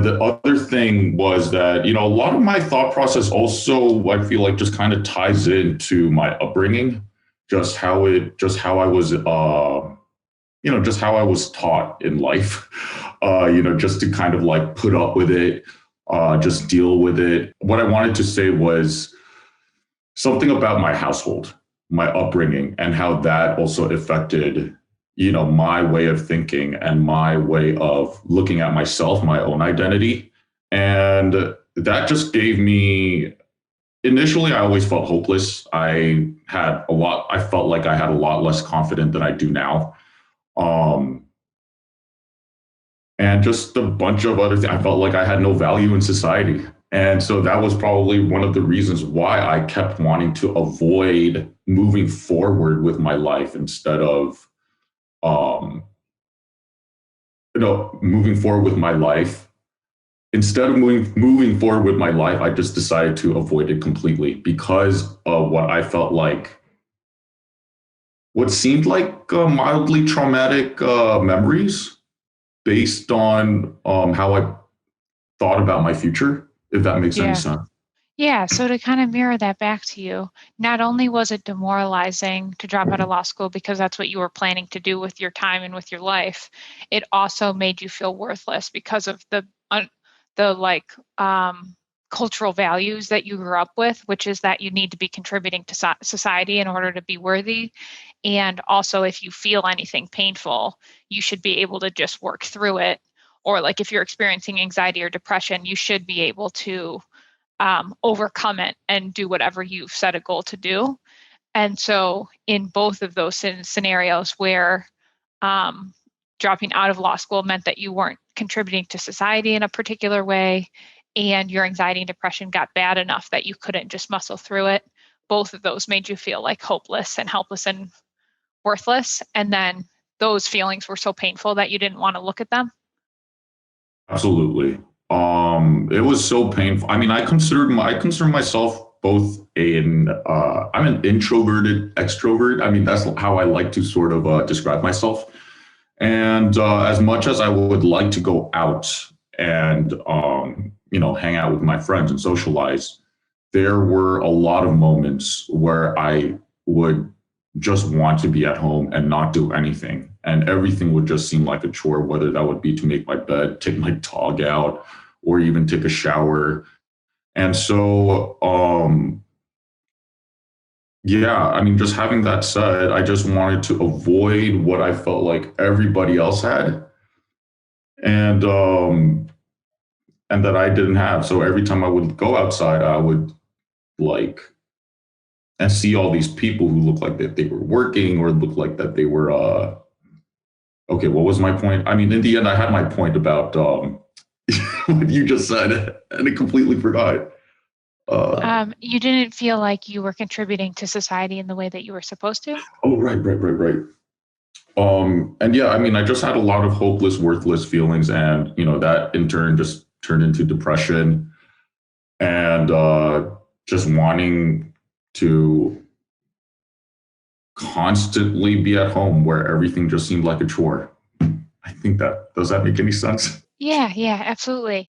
the other thing was that, a lot of my thought process also, I feel like, just kind of ties into my upbringing, just how I was, just how I was taught in life, just to kind of like put up with it, just deal with it. What I wanted to say was something about my household, my upbringing, and how that also affected, my way of thinking and my way of looking at myself, my own identity. And that just gave me, initially, I always felt hopeless. I felt like I had a lot less confidence than I do now. Um, and just a bunch of other things. I felt like I had no value in society. And so that was probably one of the reasons why I kept wanting to avoid moving forward with my life instead of, um, moving forward with my life. Instead of moving forward with my life, I just decided to avoid it completely because of what I felt like, what seemed like mildly traumatic memories based on how I thought about my future, if that makes any Yeah. sense. Yeah. So to kind of mirror that back to you, not only was it demoralizing to drop out of law school because that's what you were planning to do with your time and with your life, it also made you feel worthless because of the like cultural values that you grew up with, which is that you need to be contributing to society in order to be worthy. And also, if you feel anything painful, you should be able to just work through it. Or like if you're experiencing anxiety or depression, you should be able to overcome it and do whatever you've set a goal to do. And so, in both of those scenarios where um, dropping out of law school meant that you weren't contributing to society in a particular way, and your anxiety and depression got bad enough that you couldn't just muscle through it, both of those made you feel like hopeless and helpless and worthless. And then those feelings were so painful that you didn't want to look at them. Absolutely. It was so painful. I mean, I consider myself both I'm an introverted extrovert. I mean, that's how I like to sort of describe myself. And as much as I would like to go out and hang out with my friends and socialize, there were a lot of moments where I would just want to be at home and not do anything. And everything would just seem like a chore, whether that would be to make my bed, take my dog out, or even take a shower. And so, yeah, I mean, just having that said, I just wanted to avoid what I felt like everybody else had. And and that I didn't have. So every time I would go outside, I would like and see all these people who looked like that they were working or looked like that they were okay, what was my point? I mean, in the end I had my point about what you just said and I completely forgot. You didn't feel like you were contributing to society in the way that you were supposed to? Oh, right. And yeah, I mean, I just had a lot of hopeless, worthless feelings, and that in turn just turned into depression and just wanting to constantly be at home where everything just seemed like a chore. I think that does that make any sense? Yeah, yeah, absolutely.